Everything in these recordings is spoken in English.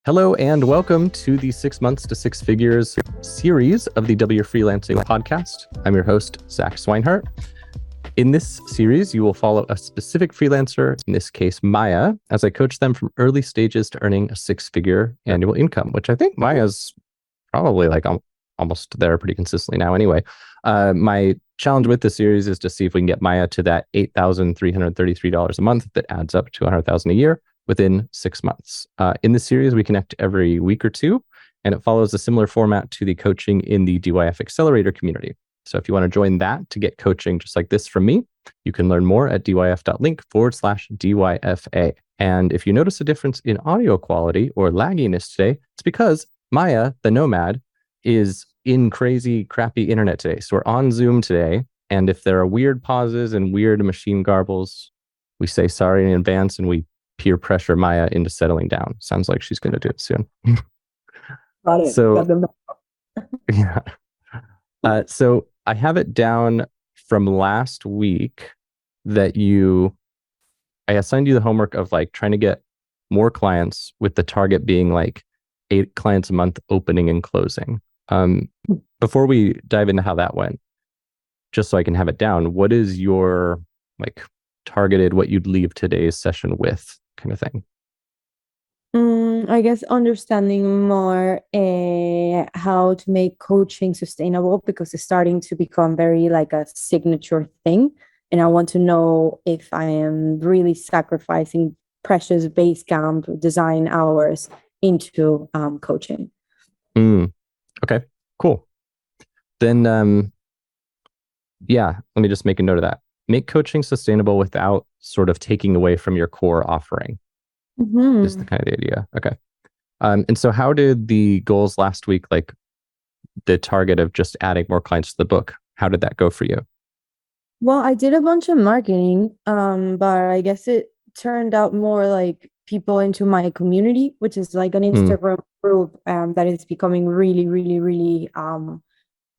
Hello and welcome to the 6 months to six figures series of the W Freelancing podcast. I'm your host, Zach Swinehart. In this series, you will follow a specific freelancer, in this case, Maia, as I coach them from early stages to earning a six-figure annual income, which I think Maia's probably like almost there pretty consistently now anyway. My challenge with this series is to see if we can get Maia to that $8,333 a month that adds up to $100,000 a year within 6 months. In this series, we connect every week or two, and it follows a similar format to the coaching in the DYF Accelerator community. So if you want to join that to get coaching just like this from me, you can learn more at dyf.link/DYFA. And if you notice a difference in audio quality or lagginess today, it's because Maia, the nomad, is in crazy, crappy internet today. So we're on Zoom today, and if there are weird pauses and weird machine garbles, we say sorry in advance and we peer pressure Maia into settling down. Sounds like she's going to do it soon. Got it. So, Got them. yeah. So I have it down from last week that I assigned you the homework of like trying to get more clients with the target being like 8 clients a month opening and closing. Before we dive into how that went, just so I can have it down, what is your like targeted, what you'd leave today's session with kind of thing? I guess understanding more how to make coaching sustainable, because it's starting to become very like a signature thing. And I want to know if I am really sacrificing precious Basecamp design hours into coaching. Okay, cool. Then, yeah, let me just make a note of that. Make coaching sustainable without sort of taking away from your core offering is the kind of the idea. Okay. And so how did the goals last week, like the target of just adding more clients to the book, how did that go for you? Well, I did a bunch of marketing, but I guess it turned out more like people into my community, which is like an Hmm. Instagram group that is becoming really, really, really,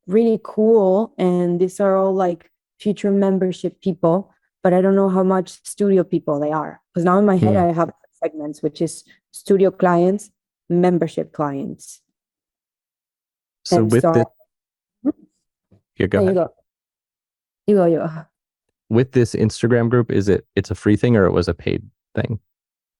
really cool. And these are all like future membership people, but I don't know how much studio people they are. Because now in my head, Hmm. I have segments, which is studio clients, membership clients. So And with so this, yeah, go there you ahead. go. You go, you go. With this Instagram group, it's a free thing or it was a paid thing?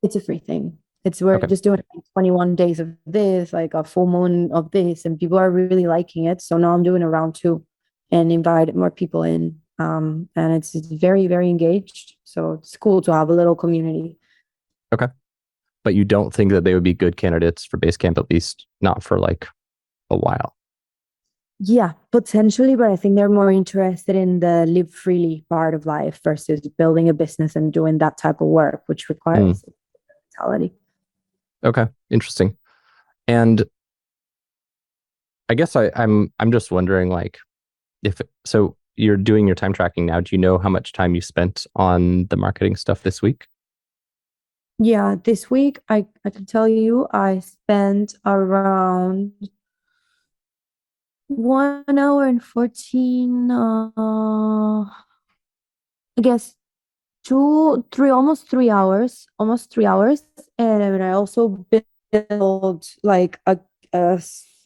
It's a free thing. We're Okay. just doing like 21 days of this, like a full moon of this, and people are really liking it. So now I'm doing a round two and invite more people in. And it's very, very engaged. So it's cool to have a little community. Okay. But you don't think that they would be good candidates for Basecamp, at least not for like a while. Yeah, potentially, but I think they're more interested in the live freely part of life versus building a business and doing that type of work, which Hmm. requires mentality. Okay. Interesting. And I guess I'm just wondering like if so you're doing your time tracking now. Do you know how much time you spent on the marketing stuff this week? Yeah, this week I can tell you I spent around 1 hour and 14 I guess 2 3 almost 3 hours. And I also built like a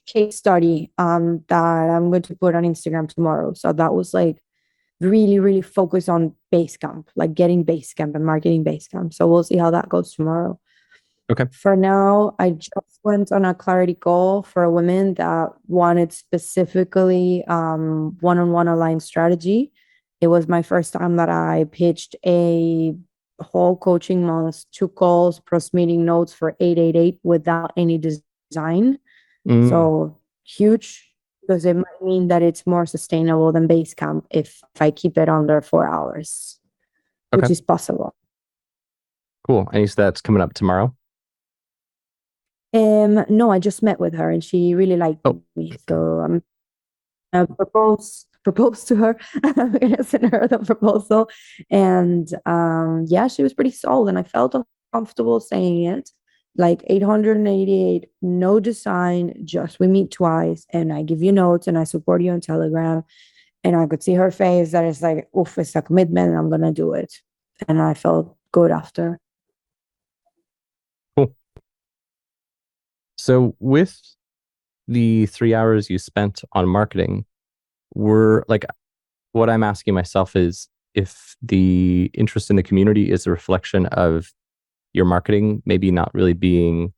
case study that I'm going to put on Instagram tomorrow. So that was like really, really focused on Basecamp, like getting Basecamp and marketing Basecamp. So we'll see how that goes tomorrow. Okay. For now, I just went on a clarity call for a woman that wanted specifically one-on-one aligned strategy. It was my first time that I pitched a whole coaching month, 2 calls plus meeting notes for 888 without any design. Mm, So huge, because it might mean that it's more sustainable than Basecamp if I keep it under 4 hours, which okay. is possible. Cool. And you said that's coming up tomorrow? No, I just met with her and she really liked Oh, me. So I'm propose to her. I'm gonna send her the proposal. And yeah, she was pretty sold and I felt uncomfortable saying it. Like 888, no design, just we meet twice and I give you notes and I support you on Telegram. And I could see her face that is like, oof, it's a commitment and I'm gonna do it. And I felt good after. cool. So with the 3 hours you spent on marketing, were like what I'm asking myself is if the interest in the community is a reflection of your marketing maybe not really being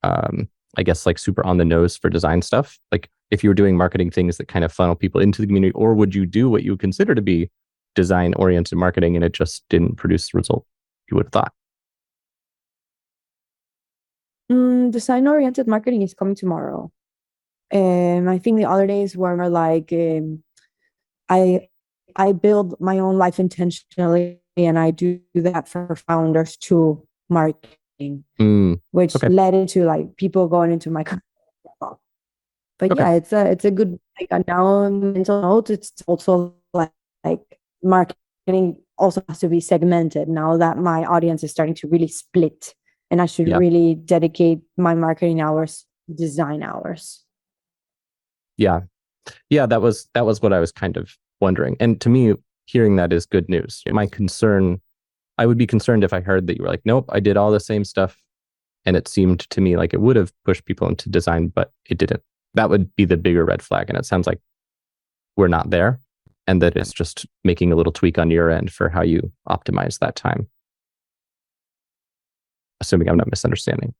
I guess like super on the nose for design stuff. Like if you were doing marketing things that kind of funnel people into the community, or would you do what you would consider to be design oriented marketing and it just didn't produce the result you would have thought? Design oriented marketing is coming tomorrow. And I think the other days were more like I I build my own life intentionally, and I do that for founders to marketing, Mm, which okay. led into like people going into my company. But Okay. yeah, it's a good like a now mental note. It's also like marketing also has to be segmented now that my audience is starting to really split, and I should Yeah. really dedicate my marketing hours, design hours. Yeah. Yeah. That was what I was kind of wondering. And to me, hearing that is good news. My concern, I would be concerned if I heard that you were like, nope, I did all the same stuff. And it seemed to me like it would have pushed people into design, but it didn't. That would be the bigger red flag. And it sounds like we're not there and that it's just making a little tweak on your end for how you optimize that time. Assuming I'm not misunderstanding.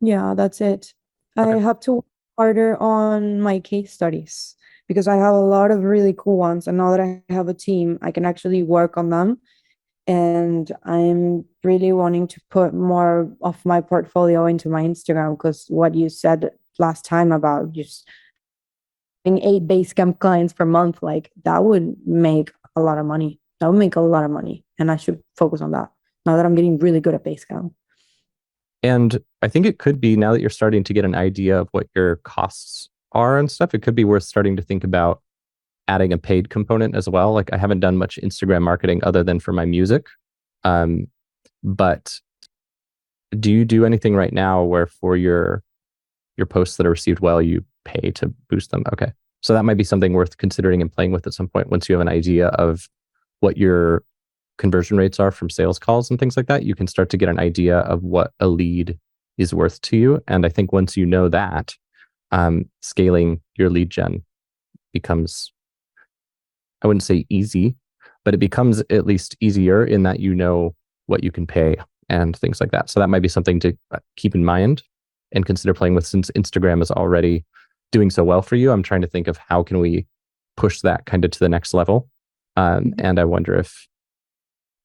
Yeah, that's it. I Okay. have to work harder on my case studies because I have a lot of really cool ones. And now that I have a team, I can actually work on them. And I'm really wanting to put more of my portfolio into my Instagram because what you said last time about just having 8 Basecamp clients per month, like that would make a lot of money. That would make a lot of money. And I should focus on that now that I'm getting really good at Basecamp. And I think it could be now that you're starting to get an idea of what your costs are and stuff, it could be worth starting to think about adding a paid component as well. Like I haven't done much Instagram marketing other than for my music. Um, but do you do anything right now where for your posts that are received well, you pay to boost them? Okay. So that might be something worth considering and playing with at some point once you have an idea of what your conversion rates are from sales calls and things like that. You can start to get an idea of what a lead is worth to you. And I think once you know that, scaling your lead gen becomes, I wouldn't say easy, but it becomes at least easier in that you know what you can pay and things like that. So that might be something to keep in mind and consider playing with since Instagram is already doing so well for you. I'm trying to think of how can we push that kind of to the next level. And I wonder if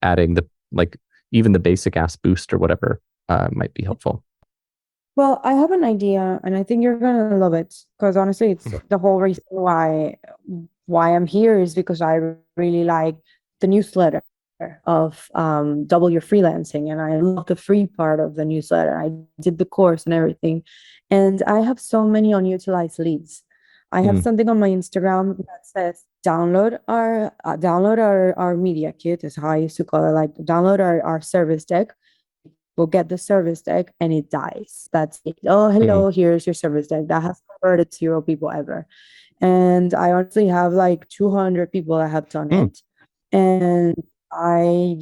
adding the like even the basic ass boost or whatever might be helpful. Well, I have an idea, and I think you're gonna love it because honestly, it's the whole reason why I'm here is because I really like the newsletter of Double Your Freelancing, and I love the free part of the newsletter. I did the course and everything, and I have so many unutilized leads. I have Mm, something on my Instagram that says download our media kit is how I used to call it, like download our service deck. We'll get the service deck and it dies. That's it. Oh, mm, hello, here's your service deck. That has converted 0 people ever. And I honestly have like 200 people that have done mm. it. And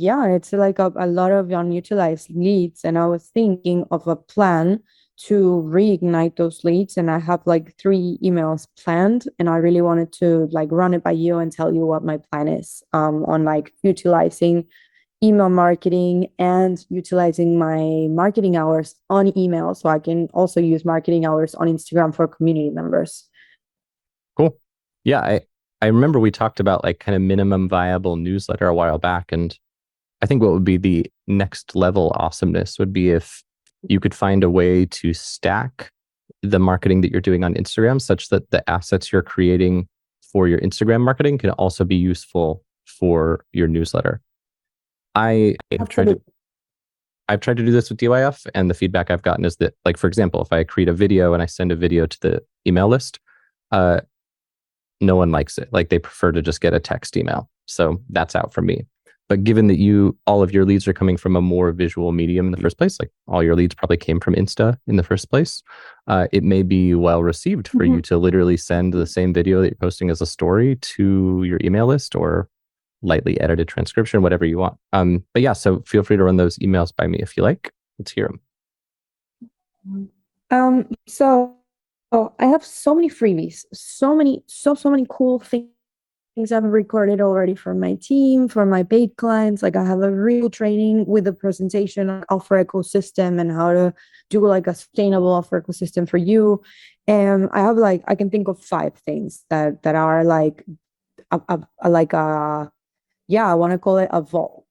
yeah, it's like a lot of unutilized leads. And I was thinking of a plan to reignite those leads. And I have like 3 emails planned. And I really wanted to like run it by you and tell you what my plan is on like utilizing email marketing and utilizing my marketing hours on email so I can also use marketing hours on Instagram for community members. Cool. Yeah, I remember we talked about like kind of minimum viable newsletter a while back, and I think what would be the next level awesomeness would be if you could find a way to stack the marketing that you're doing on Instagram such that the assets you're creating for your Instagram marketing can also be useful for your newsletter. I have tried to Absolutely. I've tried to do this with DYF, and the feedback I've gotten is that, like, for example, if I create a video and I send a video to the email list, uh, no one likes it. Like, they prefer to just get a text email. So that's out for me. But given that all of your leads are coming from a more visual medium in the first place, like all your leads probably came from Insta in the first place, it may be well received for Mhm. you to literally send the same video that you're posting as a story to your email list or lightly edited transcription, whatever you want. But yeah, so feel free to run those emails by me if you like. Let's hear them. So I have so many freebies, so many cool things I've recorded already for my team, for my paid clients. Like I have a real training with a presentation on offer ecosystem and how to do like a sustainable offer ecosystem for you. And I have like I can think of 5 things that are like like a yeah, I want to call it a vault.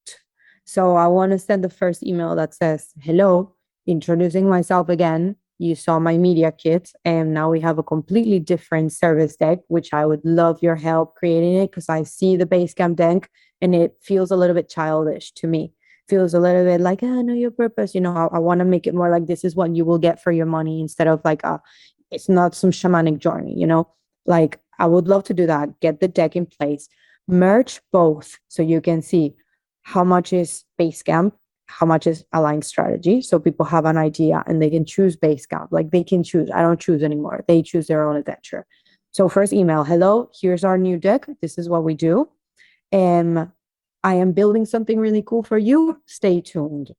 So I want to send the first email that says, hello, introducing myself again. You saw my media kit, and now we have a completely different service deck, which I would love your help creating it because I see the Basecamp deck and it feels a little bit childish to me. Feels a little bit like, I know your purpose. You know, I want to make it more like this is what you will get for your money instead of like, it's not some shamanic journey, you know? Like, I would love to do that, get the deck in place, merge both so you can see how much is Basecamp, how much is aligned strategy. So people have an idea and they can choose Basecamp. Like they can choose. I don't choose anymore. They choose their own adventure. So first email, hello, here's our new deck. This is what we do. And I am building something really cool for you. Stay tuned.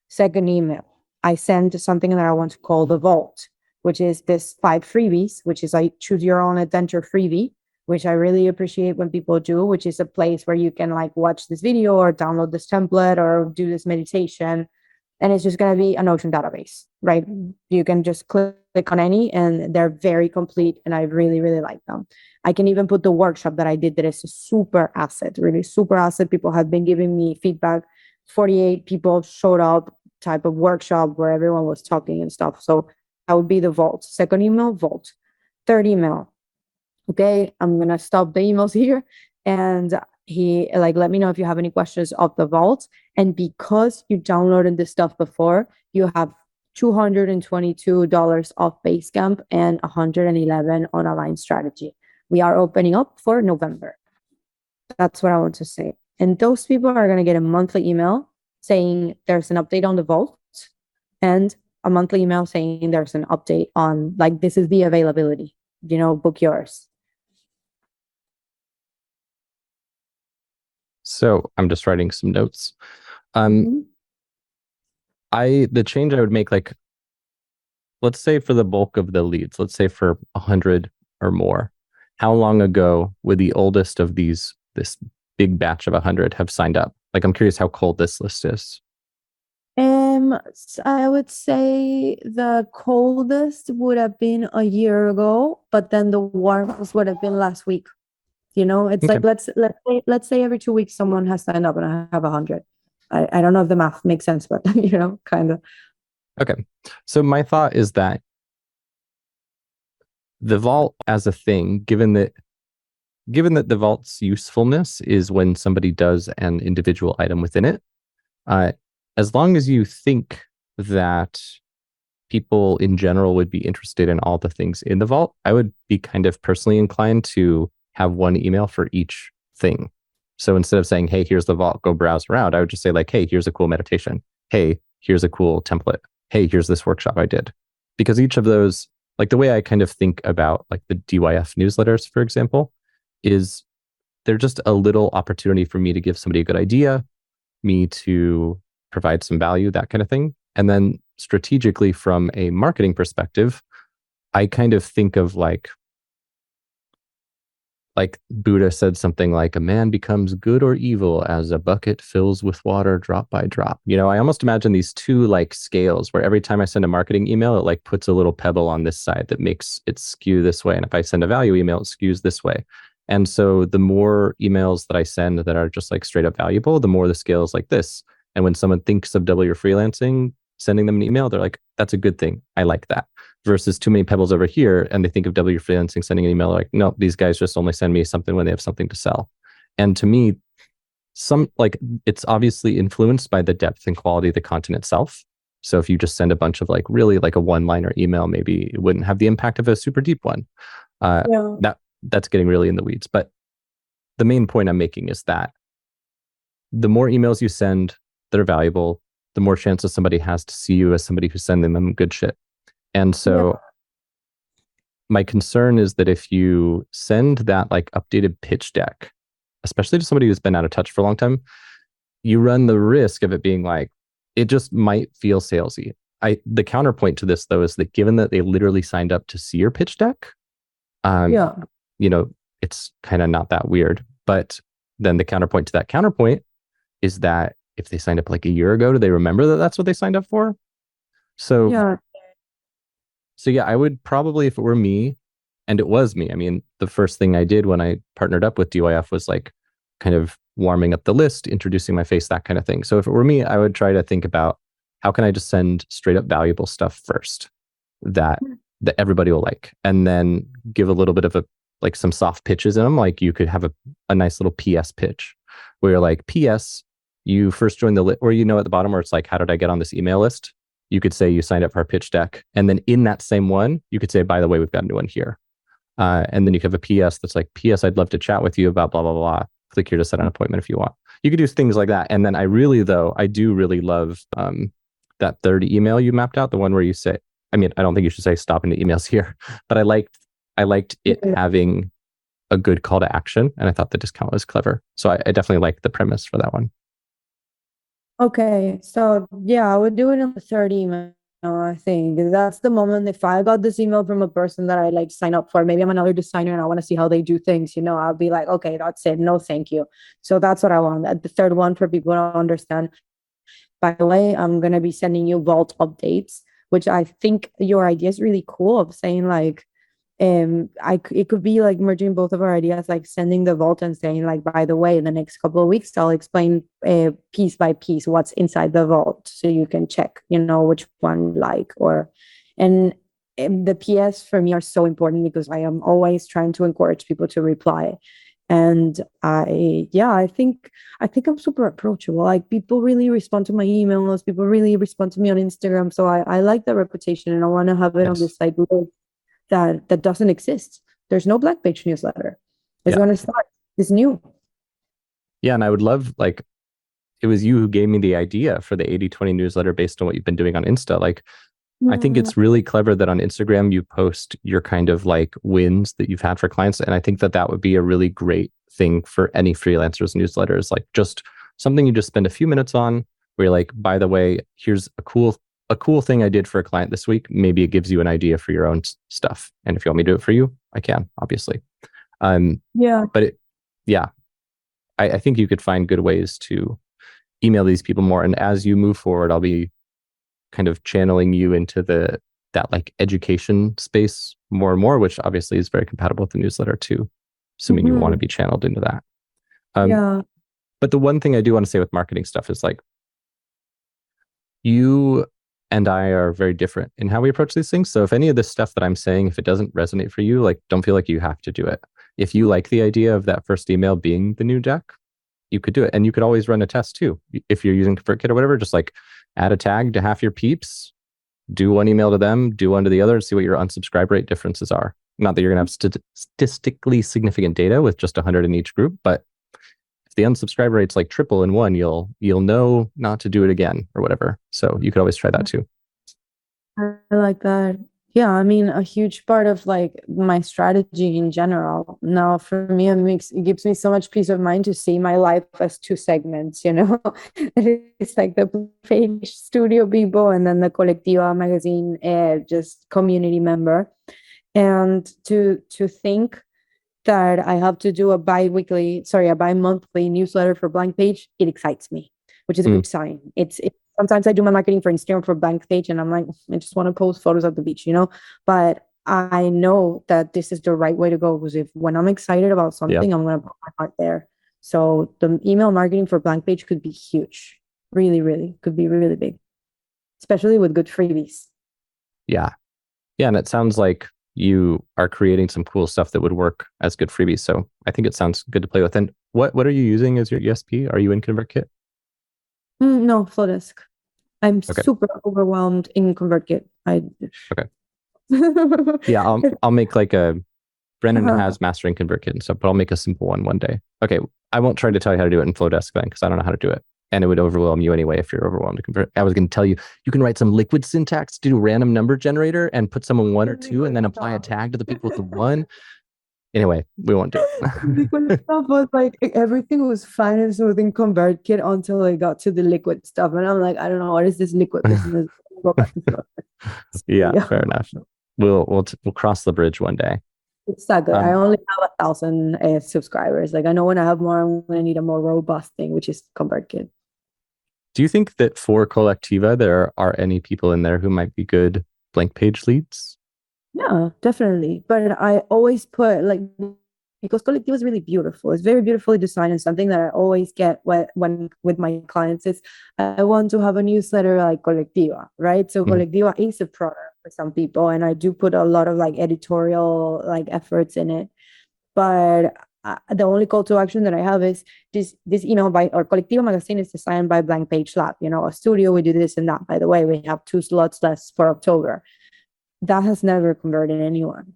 Second email, I send something that I want to call the vault, which is this 5 freebies, which is I choose your own adventure freebie, which I really appreciate when people do, which is a place where you can like watch this video or download this template or do this meditation. And it's just going to be a Notion database, right? You can just click on any and they're very complete. And I really, really like them. I can even put the workshop that I did that is a super asset, really super asset. People have been giving me feedback. 48 people showed up type of workshop where everyone was talking and stuff. So that would be the vault. Second email, vault. Third email, okay, I'm gonna stop the emails here. And he like, let me know if you have any questions of the vault. And because you downloaded this stuff before, you have $222 off Basecamp and 111 on Align Strategy. We are opening up for November. That's what I want to say. And those people are going to get a monthly email saying there's an update on the vault and a monthly email saying there's an update on like this is the availability, you know, book yours. So I'm just writing some notes. The change I would make, like, let's say for the bulk of the leads, let's say for 100 or more, how long ago would the oldest of this big batch of 100 have signed up? Like, I'm curious how cold this list is. I would say the coldest would have been a year ago, but then the warmest would have been last week. You know, it's Okay. like let's say every 2 weeks someone has signed up and I have 100. I don't know if the math makes sense, but you know, kind of. Okay. So my thought is that the vault as a thing, given that the vault's usefulness is when somebody does an individual item within it, as long as you think that people in general would be interested in all the things in the vault, I would be kind of personally inclined to have one email for each thing. So instead of saying, hey, here's the vault, go browse around, I would just say like, hey, here's a cool meditation. Hey, here's a cool template. Hey, here's this workshop I did. Because each of those, like the way I kind of think about like the DYF newsletters, for example, is they're just a little opportunity for me to give somebody a good idea, me to provide some value, that kind of thing. And then strategically from a marketing perspective, I kind of think of like Buddha said something like, a man becomes good or evil as a bucket fills with water drop by drop. You know, I almost imagine these two like scales where every time I send a marketing email, it like puts a little pebble on this side that makes it skew this way. And if I send a value email, it skews this way. And so the more emails that I send that are just like straight up valuable, the more the scale is like this. And when someone thinks of W freelancing, sending them an email, they're like, that's a good thing. I like that. Versus too many pebbles over here. And they think of W freelancing, sending an email like, no, these guys just only send me something when they have something to sell. And to me, it's obviously influenced by the depth and quality of the content itself. So if you just send a bunch of like really like a one-liner email, maybe it wouldn't have the impact of a super deep one. That's getting really in the weeds. But the main point I'm making is that the more emails you send that are valuable, the more chances somebody has to see you as somebody who's sending them good shit. And so my concern is that if you send that like updated pitch deck, especially to somebody who's been out of touch for a long time, you run the risk of it being like, it just might feel salesy. the counterpoint to this though is that given that they literally signed up to see your pitch deck, Yeah. It's kind of not that weird. But then the counterpoint to that counterpoint is that if they signed up like a year ago, do they remember that that's what they signed up for? So Yeah. yeah, I would probably, if it were me, and it was me, I mean, the first thing I did when I partnered up with DYF was like kind of warming up the list, introducing my face, that kind of thing. So if it were me, I would try to think about how can I just send straight up valuable stuff first that everybody will like, and then give a little bit of like some soft pitches in them. Like you could have a nice little PS pitch where you're like, PS, you first joined the list, or at the bottom where it's like, how did I get on this email list? You could say you signed up for our pitch deck. And then in that same one, you could say, by the way, we've got a new one here. And then you could have a PS that's like, PS, I'd love to chat with you about blah, blah, blah. Click here to set an appointment if you want. You could do things like that. And then I do really love that third email you mapped out, the one where you say, I mean, I don't think you should say stopping the emails here, but I liked it having a good call to action. And I thought the discount was clever. So I definitely like the premise for that one. Okay, so yeah, I would do it on the third email, I think. That's the moment if I got this email from a person that I like sign up for, maybe I'm another designer and I want to see how they do things, I'll be like, okay, that's it. No, thank you. So that's what I want. The third one for people to understand. By the way, I'm going to be sending you Vault updates, which I think your idea is really cool of saying like, it could be like merging both of our ideas, like sending the vault and saying like, by the way, in the next couple of weeks I'll explain piece by piece what's inside the vault, so you can check which one like. And the PS for me are so important because I am always trying to encourage people to reply. And I think I'm super approachable. Like people really respond to my emails, people really respond to me on Instagram, so I like the reputation and I want to have it on this like that doesn't exist. There's no Black Page newsletter. It's going to start. It's new. Yeah, and I would love, like, it was you who gave me the idea for the 80/20 newsletter based on what you've been doing on Insta. Like, I think it's really clever that on Instagram you post your kind of like wins that you've had for clients. And I think that would be a really great thing for any freelancers newsletters, like just something you just spend a few minutes on where you're like, by the way, here's a cool thing I did for a client this week. Maybe it gives you an idea for your own stuff. And if you want me to do it for you, I can, obviously. But I think you could find good ways to email these people more. And as you move forward, I'll be kind of channeling you into that like education space more and more, which obviously is very compatible with the newsletter too, assuming you want to be channeled into that. But the one thing I do want to say with marketing stuff is like, you and I are very different in how we approach these things. So if any of this stuff that I'm saying, if it doesn't resonate for you, like don't feel like you have to do it. If you like the idea of that first email being the new deck, you could do it. And you could always run a test too. If you're using ConvertKit or whatever, just like add a tag to half your peeps, do one email to them, do one to the other, and see what your unsubscribe rate differences are. Not that you're going to have statistically significant data with just 100 in each group, but if the unsubscribe rate's like triple in one, you'll know not to do it again or whatever. So you could always try that too. I like that. Yeah, I mean, a huge part of like my strategy in general now for me, it gives me so much peace of mind to see my life as two segments, It's like the page studio people and then the Colectiva magazine, just community member. And to think that I have to do a bi-monthly newsletter for Blank Page, it excites me, which is a good sign. It's sometimes I do my marketing for Instagram for Blank Page and I'm like, I just want to post photos at the beach, but I know that this is the right way to go, because when I'm excited about something, I'm going to put my heart there. So the email marketing for Blank Page could be huge. Really, really could be really big, especially with good freebies. Yeah. And it sounds like you are creating some cool stuff that would work as good freebies. So I think it sounds good to play with. And what are you using as your ESP? Are you in ConvertKit? No, FloDesk. I'm super overwhelmed in ConvertKit. Okay. Yeah, I'll make like Brennan has mastering ConvertKit and stuff, but I'll make a simple one day. Okay, I won't try to tell you how to do it in FloDesk then, because I don't know how to do it. And it would overwhelm you anyway if you're overwhelmed to convert. I was going to tell you, you can write some liquid syntax to do a random number generator and put someone 1 or 2 and then apply a tag to the people with the 1. Anyway, we won't do it. Liquid stuff was like, everything was fine and smooth in ConvertKit until I got to the liquid stuff. And I'm like, I don't know, what is this liquid business? robust. Yeah, Yeah. fair enough. We'll cross the bridge one day. It's not good. I Um, only have 1,000 subscribers. Like I know when I have more, I'm gonna need a more robust thing, which is ConvertKit. do you think that for Collectiva there are any people in there who might be good blank page leads? Yeah, definitely. But I always put like because Collectiva is really beautiful. It's very beautifully designed, and something that I always get when with my clients is I want to have a newsletter like Collectiva, right? So Mhm. Collectiva is a product for some people, and I do put a lot of like editorial like efforts in it. But the only call to action that I have is this by our Collectiva magazine is designed by Blank Page Lab, a studio. We do this and that. By the way, we have 2 slots left for October. That has never converted anyone.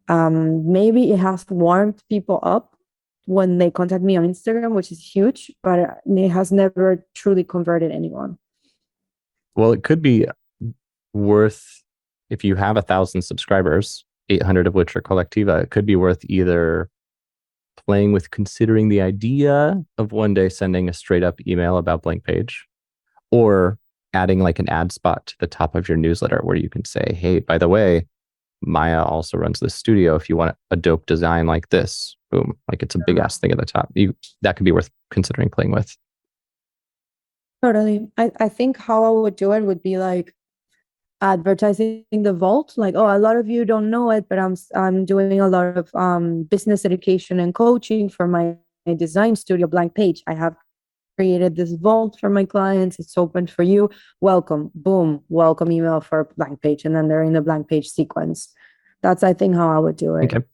Maybe it has warmed people up when they contact me on Instagram, which is huge, but it has never truly converted anyone. Well, it could be worth, if you have 1,000 subscribers, 800 of which are Collectiva, it could be worth either playing with considering the idea of one day sending a straight up email about blank page, or adding like an ad spot to the top of your newsletter where you can say, hey, by the way, Maia also runs this studio. If you want a dope design like this, boom, like it's a big ass thing at the top. That could be worth considering playing with. Totally. I think how I would do it would be like advertising the vault. Like, oh, a lot of you don't know it, but I'm doing a lot of business education and coaching for my design studio Blank Page. I have created this vault for my clients. It's open for you. Welcome. Boom. Welcome email for Blank Page. And then they're in the Blank Page sequence. That's, I think, how I would do it. Okay.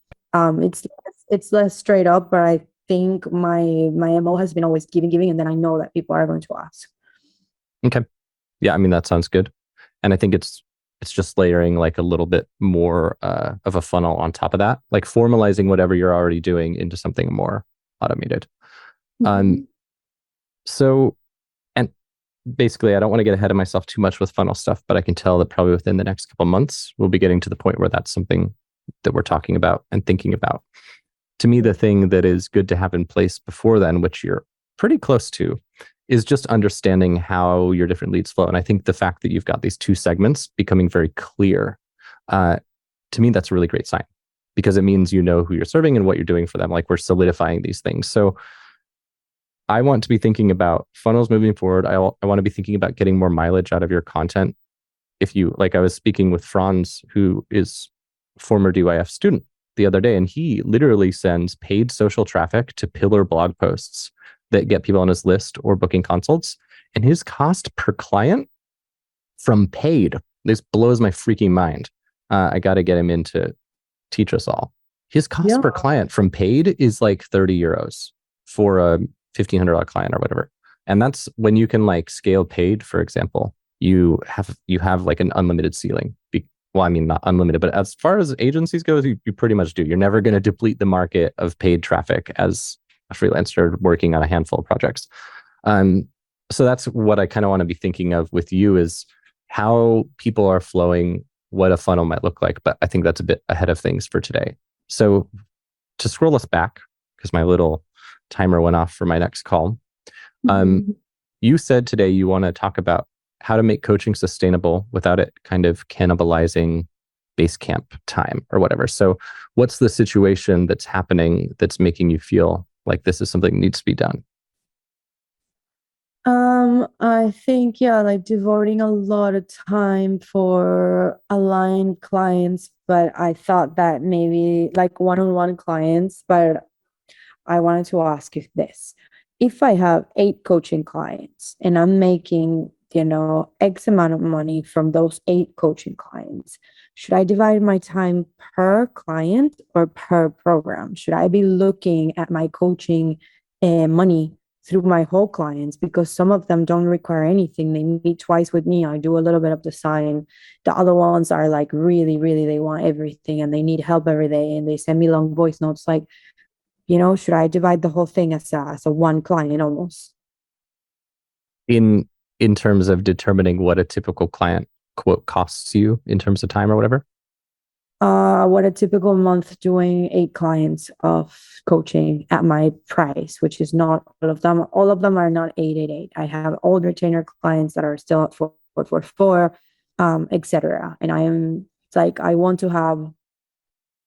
It's less straight up, but I think my MO has been always giving, and then I know that people are going to ask. Okay. Yeah, I mean, that sounds good. And I think it's just layering like a little bit more of a funnel on top of that, like formalizing whatever you're already doing into something more automated. Mm-hmm. So, and basically, I don't want to get ahead of myself too much with funnel stuff, but I can tell that probably within the next couple of months, we'll be getting to the point where that's something that we're talking about and thinking about. To me, the thing that is good to have in place before then, which you're pretty close to, is just understanding how your different leads flow. And I think the fact that you've got these 2 segments becoming very clear, to me, that's a really great sign, because it means you know who you're serving and what you're doing for them. Like, we're solidifying these things. So I want to be thinking about funnels moving forward. I want to be thinking about getting more mileage out of your content. If you, like, I was speaking with Franz, who is a former DYF student the other day, and he literally sends paid social traffic to pillar blog posts that get people on his list or booking consults. And his cost per client from paid, this blows my freaking mind. I got to get him in to teach us all. His cost per client from paid is like 30 euros for a $1,500 client or whatever. And that's when you can like scale paid, for example, you have like an unlimited ceiling. Well, I mean, not unlimited, but as far as agencies goes, you pretty much do. You're never going to deplete the market of paid traffic as a freelancer working on a handful of projects. So that's what I kind of want to be thinking of with you, is how people are flowing, what a funnel might look like. But I think that's a bit ahead of things for today. So to scroll us back, because my little timer went off for my next call. You said today you want to talk about how to make coaching sustainable without it kind of cannibalizing Basecamp time or whatever. So what's the situation that's happening that's making you feel like this is something that needs to be done? I think, yeah, like devoting a lot of time for aligned clients, but I thought that maybe like one-on-one clients, but I wanted to ask you this. If I have 8 coaching clients and I'm making, X amount of money from those 8 coaching clients, should I divide my time per client or per program? Should I be looking at my coaching money through my whole clients? Because some of them don't require anything. They meet twice with me. I do a little bit of design. The other ones are like really, really, they want everything and they need help every day. And they send me long voice notes like, should I divide the whole thing as a one client almost? In terms of determining what a typical client quote costs you in terms of time or whatever? What a typical month doing 8 clients of coaching at my price, which is not all of them. All of them are not 888. I have old retainer clients that are still at 444. etc. And I want to have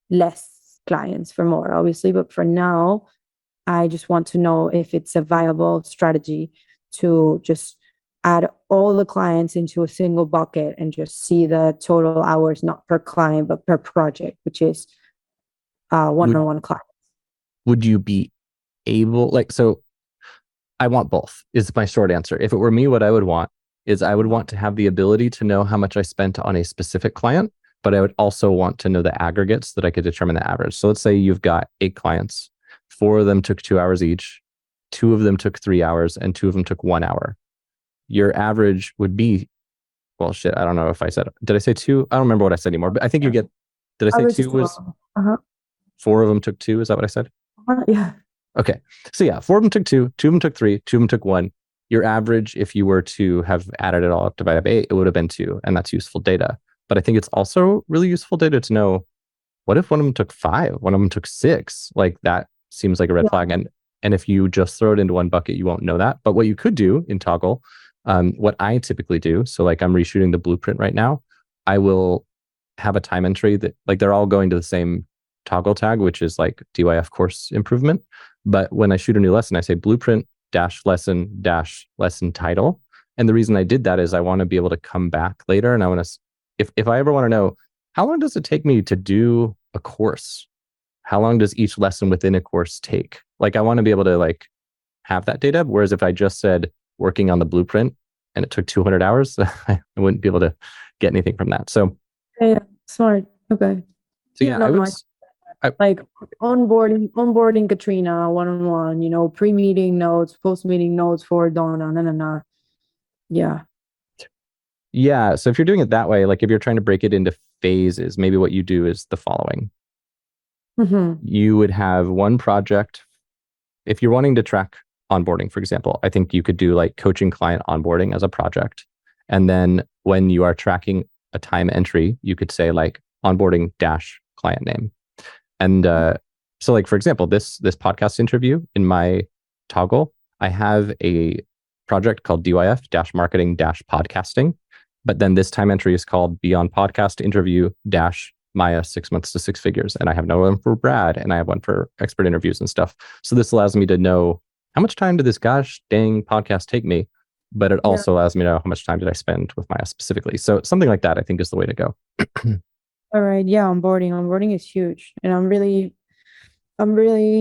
less clients for more, obviously, but for now, I just want to know if it's a viable strategy to just add all the clients into a single bucket and just see the total hours, not per client, but per project, which is one-on-one clients. Would you be able, like, so I want both is my short answer. If it were me, what I would want is I would want to have the ability to know how much I spent on a specific client, but I would also want to know the aggregates that I could determine the average. So let's say you've got 8 clients, 4 of them took 2 hours each, 2 of them took 3 hours, and 2 of them took 1 hour. Your average would be, well, shit, I don't know if I said, did I say 2? I don't remember what I said anymore, but I think you get, did I say 2 was, 4 of them took 2? Is that what I said? Yeah. Okay. So yeah, 4 of them took 2, 2 of them took 3, 2 of them took 1. Your average, if you were to have added it all up divided by 8, it would have been 2. And that's useful data. But I think it's also really useful data to know, what if one of them took 5, one of them took 6? Like that seems like a red flag. And if you just throw it into one bucket, you won't know that. But what you could do in Toggle, what I typically do, so like I'm reshooting the blueprint right now, I will have a time entry that, like, they're all going to the same Toggle tag, which is like DYF course improvement. But when I shoot a new lesson, I say blueprint -lesson title. And the reason I did that is I want to be able to come back later, and I want to, if I ever want to know, how long does it take me to do a course? How long does each lesson within a course take? Like, I want to be able to like have that data. Whereas if I just said working on the blueprint and it took 200 hours, I wouldn't be able to get anything from that. So yeah, smart. Okay. So yeah, like onboarding Katrina one-on-one, pre-meeting notes, post-meeting notes for Donna. Yeah. Yeah. So if you're doing it that way, like if you're trying to break it into phases, maybe what you do is the following. You would have one project. If you're wanting to track onboarding, for example, I think you could do like coaching client onboarding as a project. And then when you are tracking a time entry, you could say like onboarding -client name. And so like, for example, this podcast interview in my Toggle, I have a project called DYF marketing podcasting. But then this time entry is called Beyond Podcast Interview Maya 6 months to 6 figures. And I have no one for Brad, and I have one for expert interviews and stuff. So this allows me to know how much time did this gosh dang podcast take me? But it also allows me to know how much time did I spend with Maya specifically. So something like that, I think, is the way to go. All right. Yeah. Onboarding is huge. And I'm really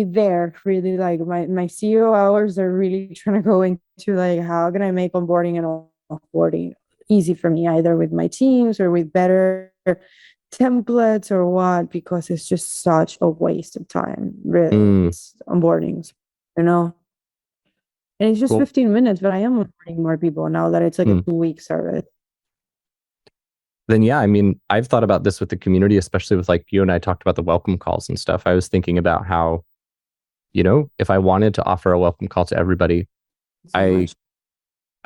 there, really, like my CEO hours are really trying to go into like, how can I make onboarding and offboarding easy for me, either with my teams or with better templates or what, because it's just such a waste of time, really. Onboardings, and it's just 15 minutes, but I am onboarding more people now that it's like a 2-week service. Then yeah, I mean, I've thought about this with the community, especially with like you and I talked about the welcome calls and stuff. I was thinking about how, if I wanted to offer a welcome call to everybody,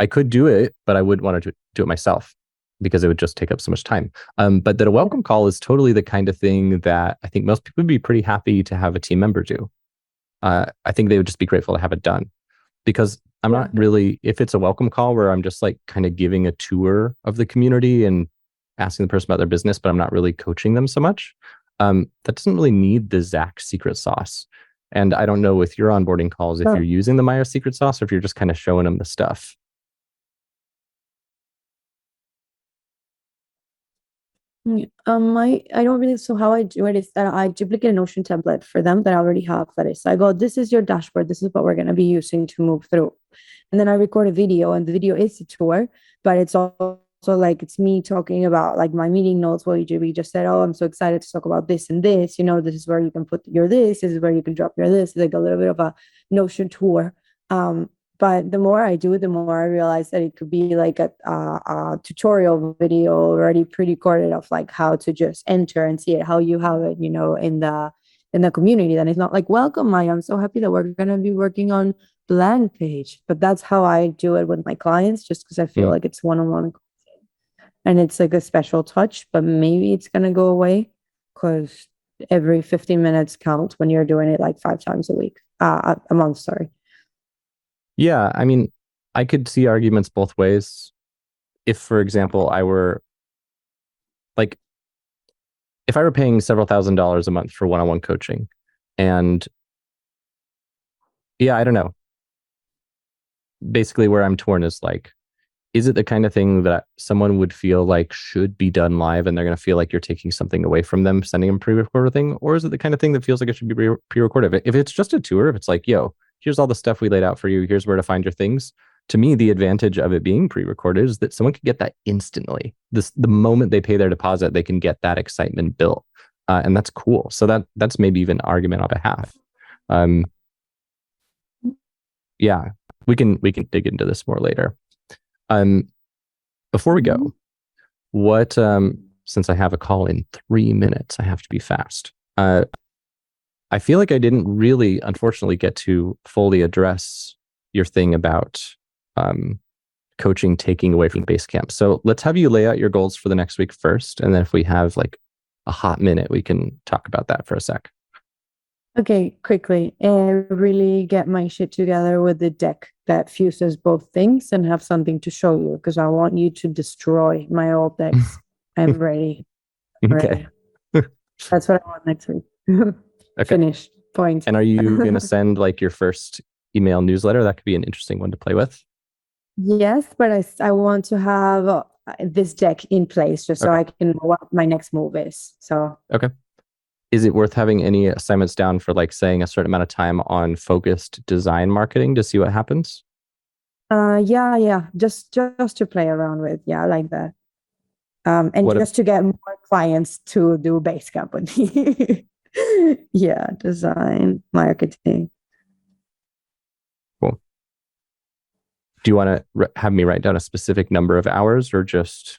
I could do it, but I wouldn't want to do it myself because it would just take up so much time. But that a welcome call is totally the kind of thing that I think most people would be pretty happy to have a team member do. I think they would just be grateful to have it done, because I'm not really, if it's a welcome call where I'm just like kind of giving a tour of the community and asking the person about their business, but I'm not really coaching them so much. That doesn't really need the Zach secret sauce. And I don't know with your onboarding calls, if you're using the Maya secret sauce or if you're just kind of showing them the stuff. I don't really, so how I do it is that I duplicate a Notion template for them that I already have. That is, I go, this is your dashboard. This is what we're going to be using to move through. And then I record a video, and the video is a tour, but it's also like, it's me talking about like my meeting notes. What we just said, oh, I'm so excited to talk about this and this, this is where you can put your this is where you can drop your this, like a little bit of a Notion tour. But the more I do it, the more I realize that it could be like a tutorial video already pre-recorded of like how to just enter and see it, how you have it, in the community. Then it's not like, welcome, Maya, I'm so happy that we're going to be working on blank page. But that's how I do it with my clients, just because I feel like it's one-on-one and it's like a special touch. But maybe it's going to go away because every 15 minutes counts when you're doing it like 5 times a month, sorry. Yeah, I mean, I could see arguments both ways. If, for example, I were like if I were paying several $1,000s a month for one-on-one coaching, and yeah, I don't know. Basically, where I'm torn is like, is it the kind of thing that someone would feel like should be done live and they're going to feel like you're taking something away from them, sending them pre-recorded thing? Or is it the kind of thing that feels like it should be pre-recorded? If it's just a tour, if it's like, yo, here's all the stuff we laid out for you, here's where to find your things. To me, the advantage of it being pre-recorded is that someone can get that instantly. The moment they pay their deposit, they can get that excitement built. And that's cool. So that's maybe even an argument on behalf. Yeah, we can dig into this more later. Before we go, what since I have a call in 3 minutes, I have to be fast. I feel like I didn't really, unfortunately, get to fully address your thing about coaching taking away from Basecamp. So let's have you lay out your goals for the next week first, and then if we have like a hot minute, we can talk about that for a sec. Okay, quickly, and really get my shit together with the deck that fuses both things and have something to show you, because I want you to destroy my old decks. I'm ready. Okay. That's what I want next week. Okay. Finished. Point. And are you going to send like your first email newsletter? That could be an interesting one to play with. Yes, but I want to have this deck in place just so I can know what my next move is. So okay. Is it worth having any assignments down for like saying a certain amount of time on focused design marketing to see what happens? Yeah. Just to play around with. Yeah, I like that. And just to get more clients to do Basecamp with me. Yeah, design, marketing. Cool. Do you want to have me write down a specific number of hours or just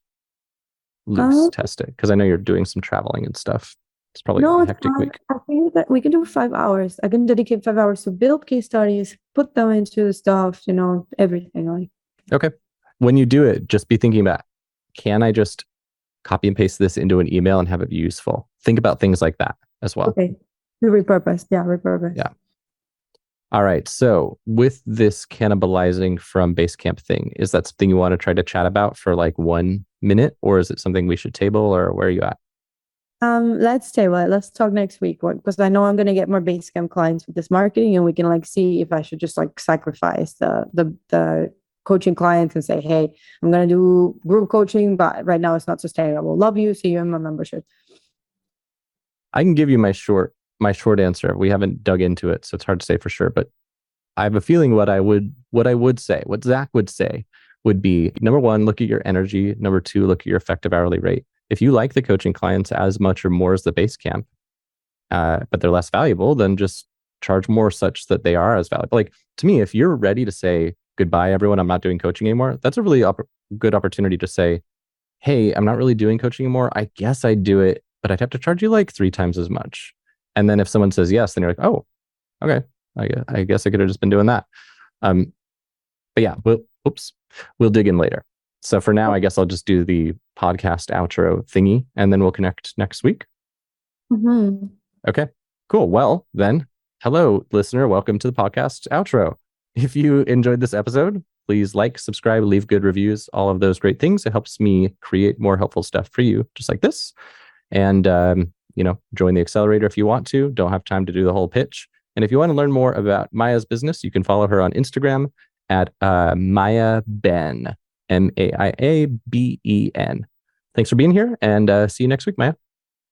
loose test it? Because I know you're doing some traveling and stuff. It's probably a hectic week. I think that we can do 5 hours. I can dedicate 5 hours to build case studies, put them into the stuff, everything. Like. Okay. When you do it, just be thinking about, can I just copy and paste this into an email and have it be useful? Think about things like that as well. Okay. Repurpose. Yeah, repurpose. Yeah. All right. So with this cannibalizing from Basecamp thing, is that something you want to try to chat about for like 1 minute, or is it something we should table, or where are you at? Let's table it. Let's talk next week, because I know I'm gonna get more Basecamp clients with this marketing, and we can like see if I should just like sacrifice the coaching clients and say, hey, I'm gonna do group coaching, but right now it's not sustainable. Love you. See you in my membership. I can give you my short answer. We haven't dug into it, so it's hard to say for sure. But I have a feeling what Zach would say would be, number one, look at your energy. Number two, look at your effective hourly rate. If you like the coaching clients as much or more as the Basecamp, but they're less valuable, then just charge more such that they are as valuable. Like to me, if you're ready to say goodbye, everyone, I'm not doing coaching anymore, that's a really good opportunity to say, hey, I'm not really doing coaching anymore. I guess I'd do it, but I'd have to charge you like 3 times as much. And then if someone says yes, then you're like, oh, okay, I guess I could have just been doing that. But yeah, we'll dig in later. So for now, I guess I'll just do the podcast outro thingy, and then we'll connect next week. Mm-hmm. Okay, cool. Well, then, hello, listener. Welcome to the podcast outro. If you enjoyed this episode, please like, subscribe, leave good reviews, all of those great things. It helps me create more helpful stuff for you, just like this. And, join the accelerator if you want to. Don't have time to do the whole pitch. And if you want to learn more about Maia's business, you can follow her on Instagram at Maia Ben, MaiaBen. Thanks for being here, and see you next week, Maia.